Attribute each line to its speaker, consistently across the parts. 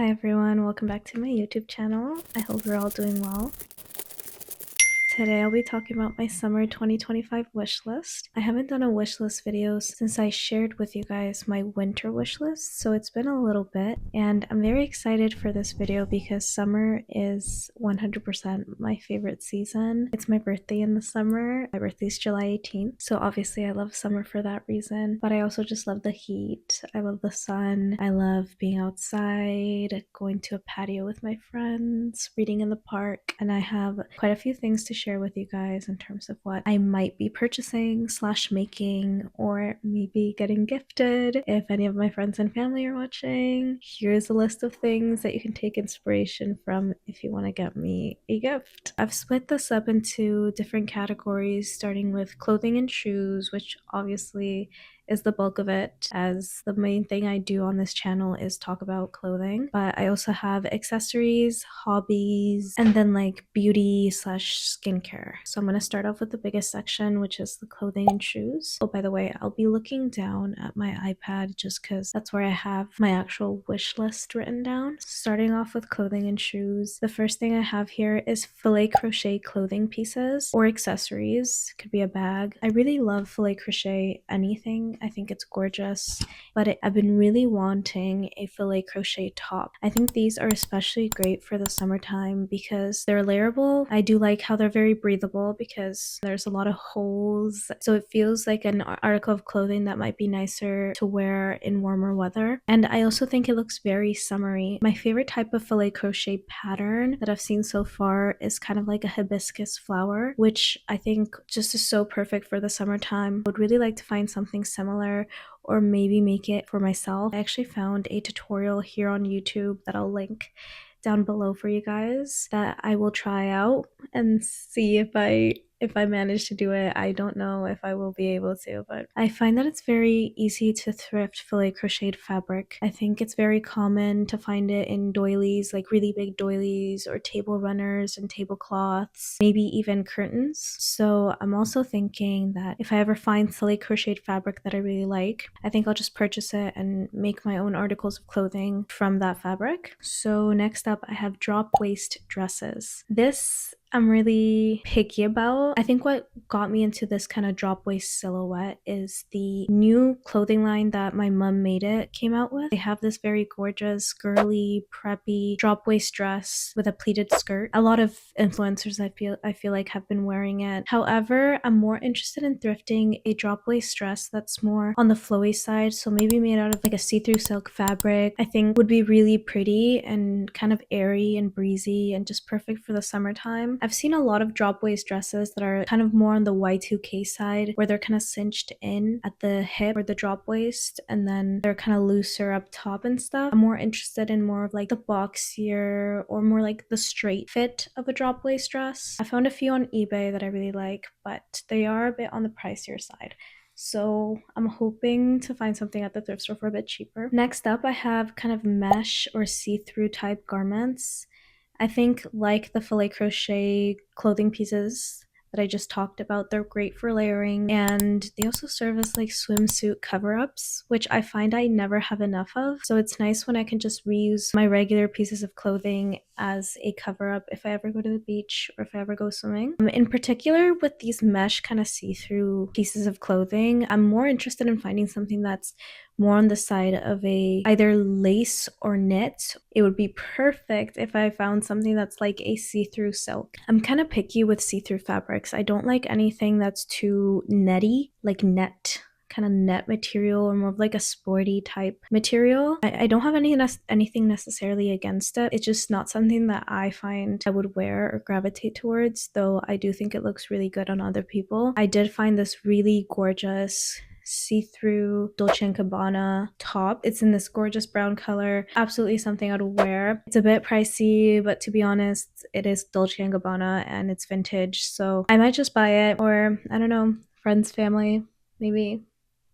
Speaker 1: Hi everyone, welcome back to my YouTube channel. I hope you're all doing well. Today I'll be talking about my summer 2025 wish list. I haven't done a wish list video since I shared with you guys my winter wish list, so it's been a little bit, and I'm very excited for this video because summer is 100% my favorite season. It's my birthday in the summer. My birthday's July 18th, so obviously I love summer for that reason, but I also just love the heat. I love the sun. I love being outside, going to a patio with my friends, reading in the park, and I have quite a few things to share with you guys in terms of what I might be purchasing / making, or maybe getting gifted. If any of my friends and family are watching, here's a list of things that you can take inspiration from if you want to get me a gift. I've split this up into different categories, starting with clothing and shoes, which obviously is the bulk of it, as the main thing I do on this channel is talk about clothing. But I also have accessories, hobbies, and then like beauty / skincare. So I'm going to start off with the biggest section, which is the clothing and shoes. Oh, by the way, I'll be looking down at my iPad just because that's where I have my actual wish list written down. Starting off with clothing and shoes, the first thing I have here is filet crochet clothing pieces or accessories. Could be a bag. I really love filet crochet anything. I think it's gorgeous, but I've been really wanting a filet crochet top. I think these are especially great for the summertime because they're layerable. I do like how they're very breathable because there's a lot of holes, so it feels like an article of clothing that might be nicer to wear in warmer weather. And I also think it looks very summery. My favorite type of filet crochet pattern that I've seen so far is kind of like a hibiscus flower, which I think just is so perfect for the summertime. I would really like to find something similar or maybe make it for myself. I actually found a tutorial here on YouTube that I'll link down below for you guys that I will try out and see if I manage to do it. I don't know if I will be able to, but I find that it's very easy to thrift filet crocheted fabric. I think it's very common to find it in doilies, like really big doilies, or table runners and tablecloths, maybe even curtains. So I'm also thinking that if I ever find filet crocheted fabric that I really like, I think I'll just purchase it and make my own articles of clothing from that fabric. So next up, I have drop waist dresses. This I'm really picky about. I think what got me into this kind of drop waist silhouette is the new clothing line that my mom came out with. They have this very gorgeous, girly, preppy drop waist dress with a pleated skirt. A lot of influencers I feel like have been wearing it. However, I'm more interested in thrifting a drop waist dress that's more on the flowy side, so maybe made out of like a see-through silk fabric. I think would be really pretty and kind of airy and breezy and just perfect for the summertime. I've seen a lot of drop waist dresses that are kind of more on the Y2K side, where they're kind of cinched in at the hip or the drop waist, and then they're kind of looser up top and stuff. I'm more interested in more of like the boxier or more like the straight fit of a drop waist dress. I found a few on eBay that I really like, but they are a bit on the pricier side. So I'm hoping to find something at the thrift store for a bit cheaper. Next up, I have kind of mesh or see-through type garments. I think like the filet crochet clothing pieces that I just talked about, they're great for layering, and they also serve as like swimsuit cover-ups, which I find I never have enough of. So it's nice when I can just reuse my regular pieces of clothing as a cover-up if I ever go to the beach or if I ever go swimming. In particular, with these mesh kind of see-through pieces of clothing, I'm more interested in finding something that's more on the side of a either lace or knit. It would be perfect if I found something that's like a see-through silk. I'm kind of picky with see-through fabrics. I don't like anything that's too netty, like net kind of net material, or more of like a sporty type material. I don't have anything necessarily against it. It's just not something that I find I would wear or gravitate towards, though I do think it looks really good on other people. I did find this really gorgeous see-through Dolce & Gabbana top. It's in this gorgeous brown color. Absolutely something I'd wear. It's a bit pricey, but to be honest, it is Dolce & Gabbana and it's vintage, so I might just buy it, or I don't know, friends, family, maybe.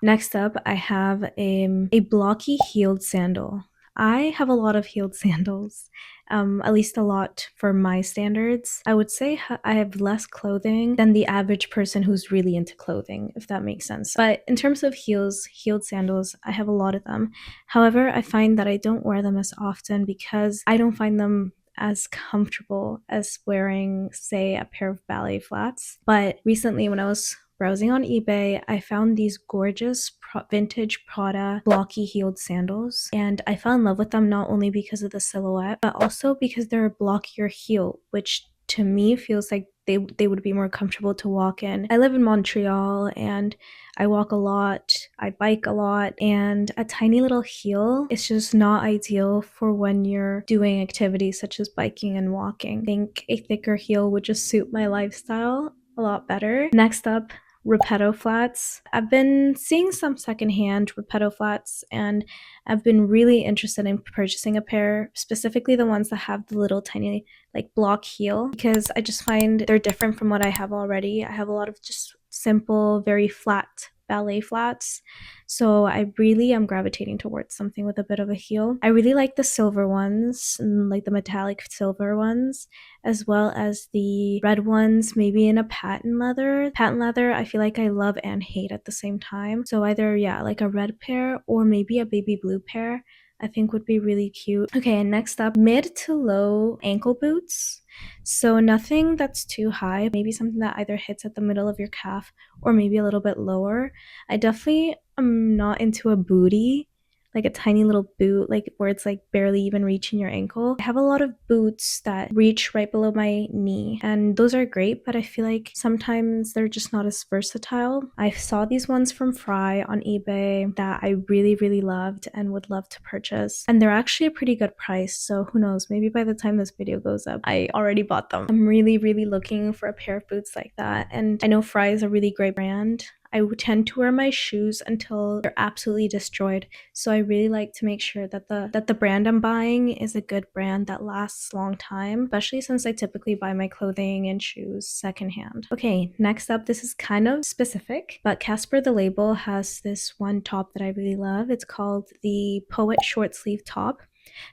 Speaker 1: Next up, I have a blocky heeled sandal. I have a lot of heeled sandals. at least a lot for my standards. I would say I have less clothing than the average person who's really into clothing, if that makes sense. But in terms of heels, heeled sandals, I have a lot of them. However, I find that I don't wear them as often because I don't find them as comfortable as wearing, say, a pair of ballet flats. But recently, when I was browsing on eBay, I found these gorgeous vintage Prada blocky heeled sandals, and I fell in love with them not only because of the silhouette, but also because they're a blockier heel, which to me feels like they would be more comfortable to walk in. I live in Montreal and I walk a lot, I bike a lot, and a tiny little heel is just not ideal for when you're doing activities such as biking and walking. I think a thicker heel would just suit my lifestyle a lot better. Next up, Repetto flats. I've been seeing some secondhand Repetto flats and I've been really interested in purchasing a pair, specifically the ones that have the little tiny like block heel, because I just find they're different from what I have already. I have a lot of just simple, very flat ballet flats. So I really am gravitating towards something with a bit of a heel. I really like the silver ones, like the metallic silver ones, as well as the red ones, maybe in a patent leather. Patent leather, I feel like I love and hate at the same time. So either, yeah, like a red pair or maybe a baby blue pair, I think would be really cute. Okay, and next up, mid to low ankle boots. So nothing that's too high, maybe something that either hits at the middle of your calf or maybe a little bit lower. I definitely am not into a booty, like a tiny little boot, like where it's like barely even reaching your ankle. I have a lot of boots that reach right below my knee, and those are great, but I feel like sometimes they're just not as versatile. I saw these ones from Fry on eBay that I really, really loved and would love to purchase, and they're actually a pretty good price, so who knows, maybe by the time this video goes up, I already bought them. I'm really, really looking for a pair of boots like that, and I know Fry is a really great brand. I tend to wear my shoes until they're absolutely destroyed. So I really like to make sure that the brand I'm buying is a good brand that lasts a long time, especially since I typically buy my clothing and shoes secondhand. Okay, next up, this is kind of specific, but Casper the Label has this one top that I really love. It's called the Poet short sleeve top.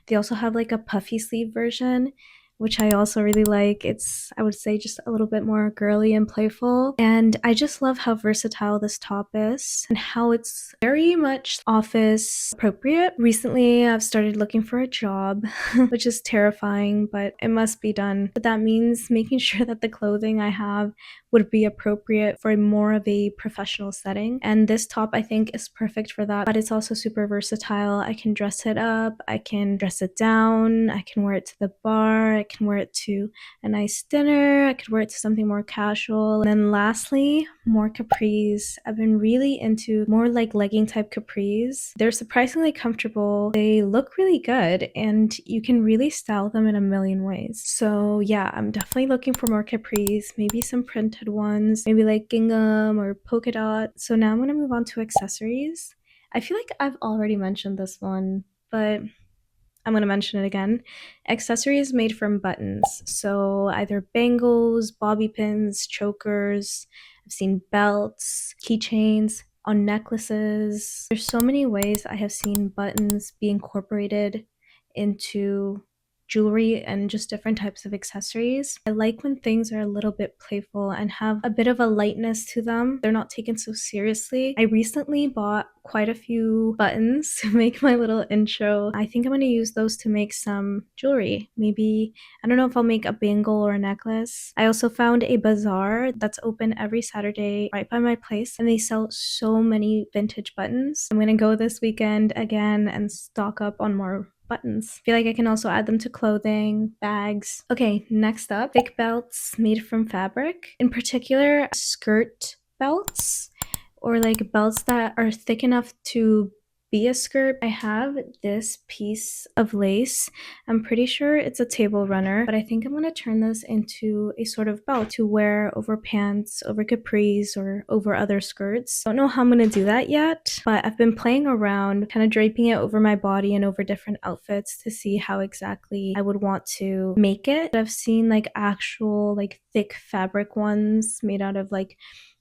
Speaker 1: They also have like a puffy sleeve version, which I also really like. It's, I would say, just a little bit more girly and playful. And I just love how versatile this top is and how it's very much office appropriate. Recently, I've started looking for a job, which is terrifying, but it must be done. But that means making sure that the clothing I have would be appropriate for more of a professional setting. And this top, I think, is perfect for that, but it's also super versatile. I can dress it up, I can dress it down, I can wear it to the bar, I can wear it to a nice dinner, I could wear it to something more casual. And then lastly, more capris. I've been really into more like legging type capris. They're surprisingly comfortable, they look really good, and you can really style them in a million ways. So yeah, I'm definitely looking for more capris, maybe some printed ones, maybe like gingham or polka dot. So now I'm gonna move on to accessories. I feel like I've already mentioned this one, but I'm going to mention it again. Accessories made from buttons. So either bangles, bobby pins, chokers. I've seen belts, keychains, on necklaces. There's so many ways I have seen buttons be incorporated into jewelry and just different types of accessories. I like when things are a little bit playful and have a bit of a lightness to them. They're not taken so seriously. I recently bought quite a few buttons to make my little intro. I think I'm going to use those to make some jewelry. Maybe, I don't know if I'll make a bangle or a necklace. I also found a bazaar that's open every Saturday right by my place, and they sell so many vintage buttons. I'm going to go this weekend again and stock up on more buttons. I feel like I can also add them to clothing, bags. Okay, next up, thick belts made from fabric. In particular, skirt belts, or like belts that are thick enough to be a skirt. I have this piece of lace. I'm pretty sure it's a table runner, but I think I'm going to turn this into a sort of belt to wear over pants, over capris, or over other skirts. Don't know how I'm going to do that yet, but I've been playing around, kind of draping it over my body and over different outfits to see how exactly I would want to make it. I've seen like actual like thick fabric ones made out of like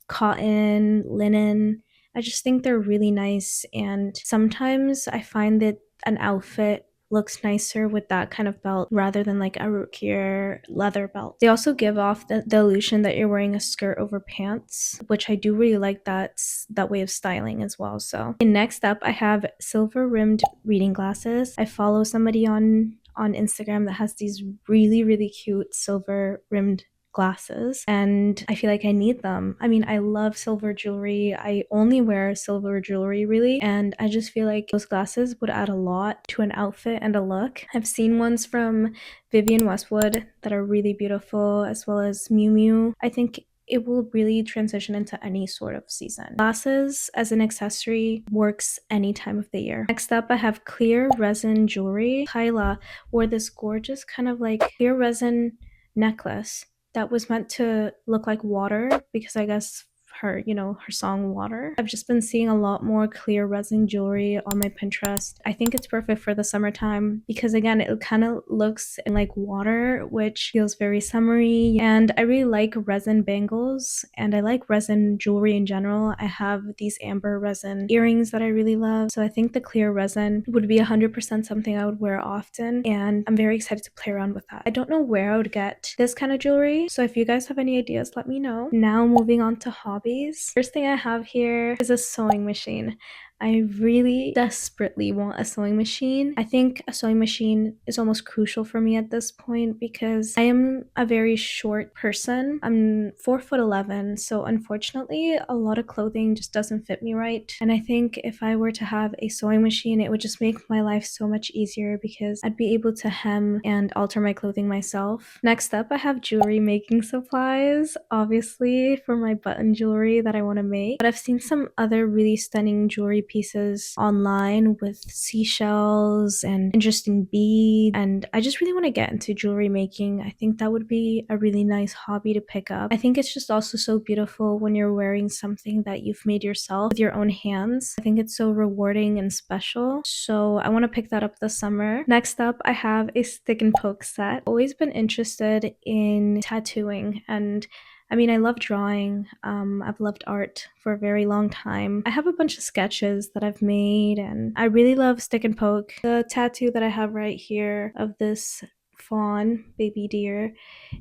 Speaker 1: cotton, linen. I just think they're really nice, and sometimes I find that an outfit looks nicer with that kind of belt rather than like a rookier leather belt. They also give off the illusion that you're wearing a skirt over pants, which I do really like that way of styling as well. So, and next up, I have silver rimmed reading glasses. I follow somebody on Instagram that has these really cute silver rimmed glasses, and I feel like I need them. I mean, I love silver jewelry. I only wear silver jewelry really, and I just feel like those glasses would add a lot to an outfit and a look. I've seen ones from Vivienne Westwood that are really beautiful, as well as Miu Miu. I think it will really transition into any sort of season. Glasses as an accessory works any time of the year. Next up, I have clear resin jewelry. Kyla wore this gorgeous kind of like clear resin necklace that was meant to look like water because I guess her, her song Water. I've just been seeing a lot more clear resin jewelry on my Pinterest. I think it's perfect for the summertime because again, it kind of looks like water, which feels very summery. And I really like resin bangles and I like resin jewelry in general. I have these amber resin earrings that I really love. So I think the clear resin would be 100% something I would wear often. And I'm very excited to play around with that. I don't know where I would get this kind of jewelry. So if you guys have any ideas, let me know. Now moving on to hobbies. First thing I have here is a sewing machine. I really desperately want a sewing machine. I think a sewing machine is almost crucial for me at this point because I am a very short person. I'm 4'11", so unfortunately a lot of clothing just doesn't fit me right. And I think if I were to have a sewing machine, it would just make my life so much easier because I'd be able to hem and alter my clothing myself. Next up, I have jewelry making supplies, obviously for my button jewelry that I want to make. But I've seen some other really stunning jewelry pieces online with seashells and interesting beads, and I just really want to get into jewelry making. I think that would be a really nice hobby to pick up. I think it's just also so beautiful when you're wearing something that you've made yourself with your own hands. I think it's so rewarding and special, so I want to pick that up this summer. Next up, I have a stick and poke set. I've always been interested in tattooing, and I mean, I love drawing. I've loved art for a very long time. I have a bunch of sketches that I've made, and I really love stick and poke. The tattoo that I have right here of this fawn baby deer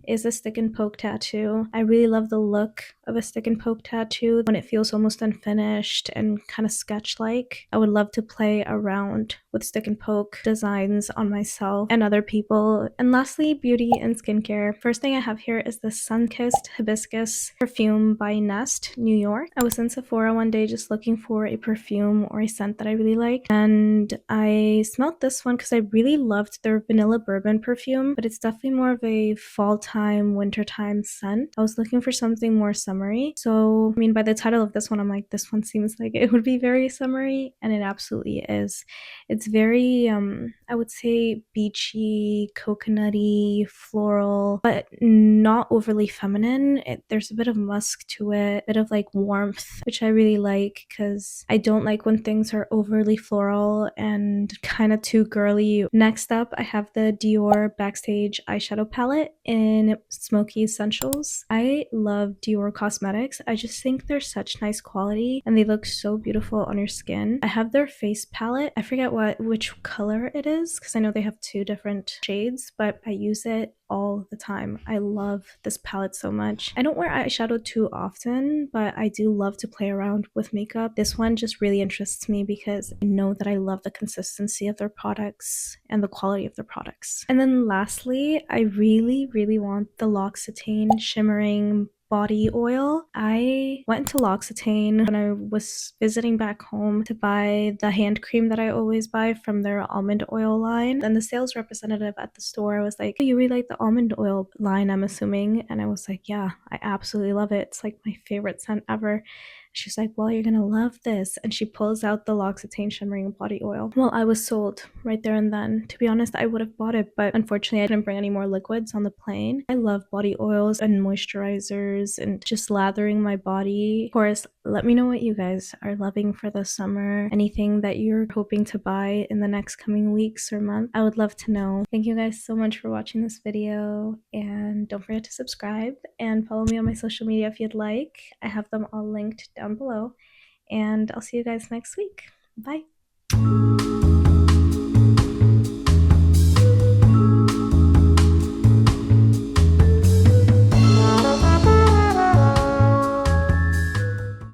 Speaker 1: is a stick and poke tattoo. I really love the look of a stick and poke tattoo when it feels almost unfinished and kind of sketch-like. I would love to play around with stick and poke designs on myself and other people. And lastly, beauty and skincare. First thing I have here is the Sun-Kissed Hibiscus perfume by Nest, New York. I was in Sephora one day just looking for a perfume or a scent that I really like, and I smelled this one because I really loved their vanilla bourbon perfume, but it's definitely more of a fall time, winter time scent. I was looking for something more summery. So, I mean, by the title of this one, I'm like, this one seems like it would be very summery, and it absolutely is. It's very, I would say beachy, coconutty, floral, but not overly feminine. There's a bit of musk to it, a bit of like warmth, which I really like because I don't like when things are overly floral and kind of too girly. Next up, I have the Dior Backstage eyeshadow palette in Smoky Essentials. I love Dior cosmetics. I just think they're such nice quality and they look so beautiful on your skin. I have their face palette. I forget which color it is because I know they have two different shades, but I use it all the time. I love this palette so much. I don't wear eyeshadow too often, but I do love to play around with makeup. This one just really interests me because I know that I love the consistency of their products and the quality of their products. And then lastly, I really want the Loxitane shimmering body oil. I went to Loxitane when I was visiting back home to buy the hand cream that I always buy from their almond oil line. And the sales representative at the store was like, "Oh, you really like the almond oil line, I'm assuming?" And I was like, "Yeah, I absolutely love it. It's like my favorite scent ever." She's like, "Well, you're gonna love this." And she pulls out the Loxitane shimmering body oil. Well, I was sold right there and then. To be honest, I would have bought it, but unfortunately I didn't bring any more liquids on the plane. I love body oils and moisturizers and just lathering my body. Of course, let me know what you guys are loving for the summer. Anything that you're hoping to buy in the next coming weeks or month. I would love to know. Thank you guys so much for watching this video, and don't forget to subscribe and follow me on my social media if you'd like. I have them all linked down below, and I'll see you guys next week. Bye.